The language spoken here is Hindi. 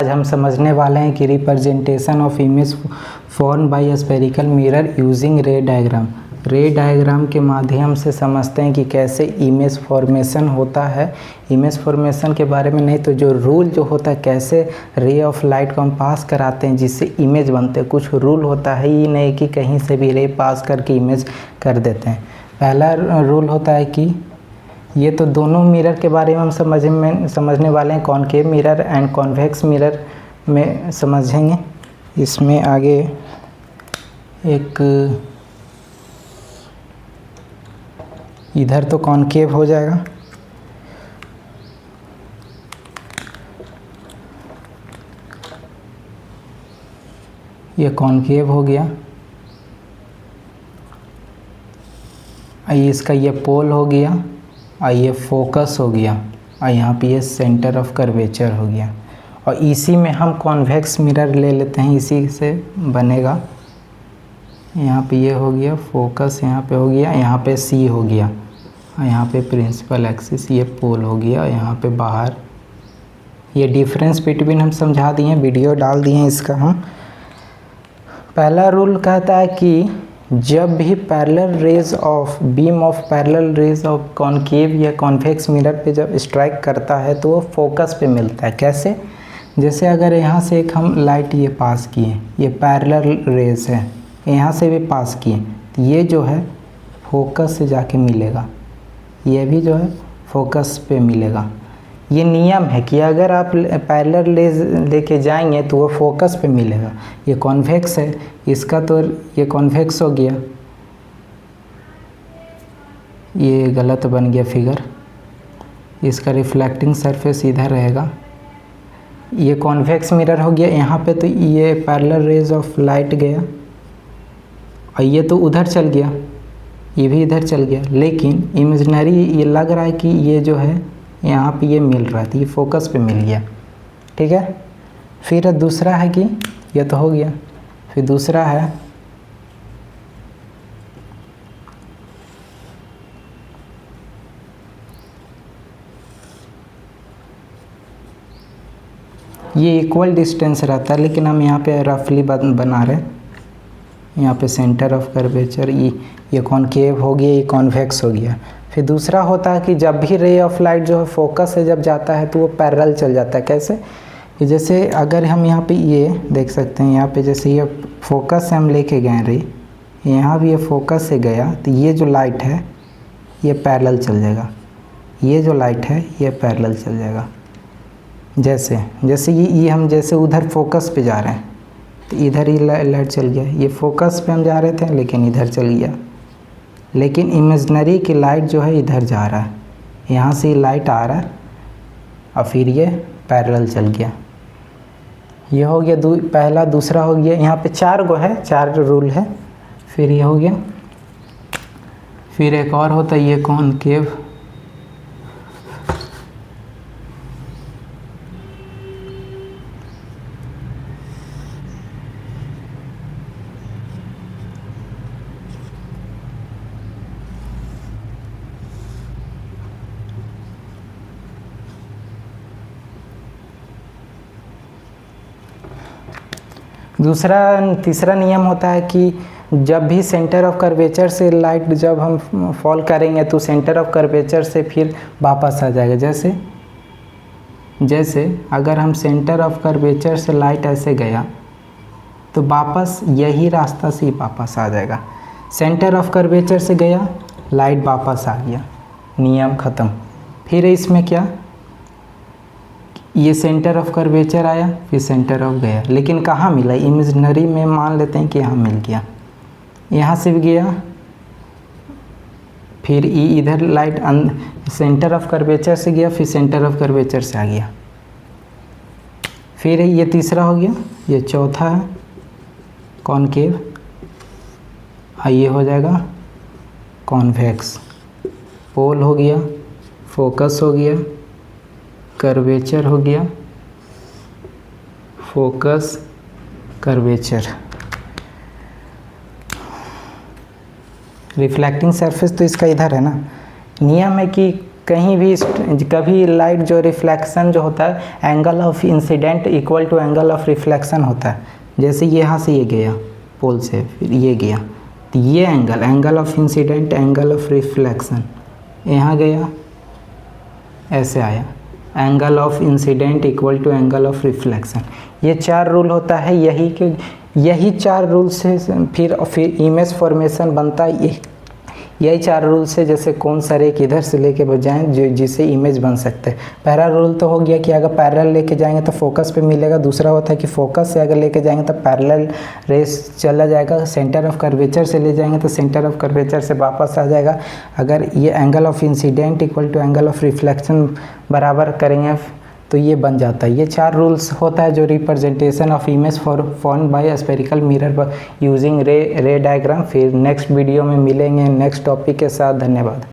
आज हम समझने वाले हैं कि representation of image form by spherical mirror using रे डायग्राम। रे डायग्राम के माध्यम से समझते हैं कि कैसे इमेज फॉर्मेशन होता है। इमेज फॉर्मेशन के बारे में नहीं तो जो रूल जो होता है, कैसे रे ऑफ लाइट को हम पास कराते हैं जिससे इमेज बनते हैं। कुछ रूल होता है, ये नहीं कि कहीं से भी रे पास करके इमेज कर देते हैं। पहला रूल होता है कि ये तो दोनों मिरर के बारे में हम समझने वाले हैं, concave mirror and convex mirror में समझेंगे। इसमें आगे एक इधर तो कॉनकेव हो जाएगा, ये कॉनकेव हो गया, इसका ये पोल हो गया, ये फोकस हो गया, और यहाँ पे ये सेंटर ऑफ कर्वेचर हो गया। और इसी में हम कॉन्वेक्स मिरर ले लेते हैं, इसी से बनेगा। यहाँ पे ये हो गया फोकस, यहाँ पे हो गया, यहाँ पे सी हो गया, और यहाँ पे प्रिंसिपल एक्सिस, ये पोल हो गया, और यहाँ पे बाहर ये डिफरेंस बिटवीन हम समझा दिए, वीडियो डाल दिए हैं इसका हम। पहला रूल कहता है कि जब भी parallel raise of beam of parallel raise of concave या कॉन्वेक्स मिरर पे जब स्ट्राइक करता है तो वो फोकस पे मिलता है। कैसे? जैसे अगर यहाँ से एक हम लाइट ये पास किए, ये पैरेलल रेज है, यहाँ से भी पास किए, तो ये जो है फोकस से जाके मिलेगा, ये भी जो है फोकस पे मिलेगा। ये नियम है कि अगर आप पैरेलल रेज लेके जाएंगे तो वो फोकस पे मिलेगा। ये कॉन्वेक्स है, इसका तो ये कॉन्वेक्स हो गया, ये गलत बन गया फिगर, इसका रिफ्लेक्टिंग सरफेस इधर रहेगा। ये कॉन्वेक्स मिरर हो गया, यहाँ पे तो ये पैरेलल रेज ऑफ लाइट गया, और ये तो उधर चल गया, ये भी इधर चल गया, लेकिन इमेजिनरी ये लग रहा है कि ये जो है यहाँ पे ये मिल रहा था, ये फोकस पे मिल गया। ठीक है। फिर दूसरा है कि ये तो हो गया, फिर दूसरा है ये इक्वल डिस्टेंस रहता है, लेकिन हम यहाँ पे रफली बना रहे हैं। यहाँ पे सेंटर ऑफ कर्वेचर, ये कॉनकेव हो गया, ये कॉन्वेक्स हो गया। फिर दूसरा होता है कि जब भी रे ऑफ लाइट जो है फोकस से जब जाता है तो वो पैरेलल चल जाता है। कैसे? जैसे अगर हम यहाँ पे ये देख सकते हैं, यहाँ पे जैसे ये फोकस से हम लेके गए रे, यहाँ भी ये फोकस से गया, तो ये जो लाइट है ये पैरेलल चल जाएगा, ये जो लाइट है ये पैरेलल चल जाएगा। जैसे ये हम जैसे उधर फोकस पे जा रहे हैं तो इधर ही लाइट चल गया, ये फोकस पे हम जा रहे थे लेकिन इधर चल गया, लेकिन इमेजिनरी की लाइट जो है इधर जा रहा है, यहाँ से लाइट आ रहा है और फिर ये पैरेलल चल गया। ये हो गया पहला। दूसरा हो गया, यहाँ पे 4 गो है, 4 रूल है। फिर ये हो गया, फिर एक और होता है ये कॉनकेव, तीसरा नियम होता है कि जब भी सेंटर ऑफ कर्वेचर से लाइट जब हम फॉल करेंगे तो सेंटर ऑफ कर्वेचर से फिर वापस आ जाएगा। जैसे अगर हम सेंटर ऑफ कर्वेचर से लाइट ऐसे गया तो वापस यही रास्ता से वापस आ जाएगा। सेंटर ऑफ कर्वेचर से गया, लाइट वापस आ गया, नियम ख़त्म। फिर इसमें क्या, ये सेंटर ऑफ कर्वेचर आया, फिर सेंटर ऑफ गया, लेकिन कहाँ मिला? इमेजिनरी में मान लेते हैं कि यहाँ मिल गया, यहाँ से भी गया, फिर इधर लाइट सेंटर ऑफ कर्वेचर से गया, फिर सेंटर ऑफ कर्वेचर से आ गया। फिर ये तीसरा हो गया, ये चौथा है कॉनकेव, ये हो जाएगा कॉन्वेक्स। पोल हो गया, फोकस हो गया, कर्वेचर हो गया, फोकस, कर्वेचर। रिफ्लेक्टिंग सरफेस तो इसका इधर है ना। नियम है कि कहीं भी कभी लाइट जो रिफ्लेक्शन जो होता है angle of incident equal to angle of reflection होता है। जैसे यहाँ से ये गया पोल से, फिर ये गया, तो ये angle of incident, angle of reflection, यहाँ गया ऐसे आया, angle of incident equal to angle of reflection. ये 4 रूल होता है, यही 4 रूल से फिर इमेज फॉर्मेशन बनता है। यही 4 रूल से जैसे कौन सा रे किधर से लेके बजाएं जो जिससे इमेज बन सकते हैं। पहला रूल तो हो गया कि अगर पैरेलल लेके जाएंगे तो फोकस पे मिलेगा। दूसरा होता है कि फोकस से अगर लेके जाएंगे तो पैरेलल रेस चला जाएगा, सेंटर ऑफ कर्वेचर से ले जाएंगे तो सेंटर ऑफ कर्वेचर से वापस आ जाएगा। अगर ये angle of incident equal to angle of reflection बराबर करेंगे तो ये बन जाता है। ये 4 रूल्स होता है जो representation of image form by spherical mirror using रे डायग्राम। फिर नेक्स्ट वीडियो में मिलेंगे नेक्स्ट टॉपिक के साथ। धन्यवाद।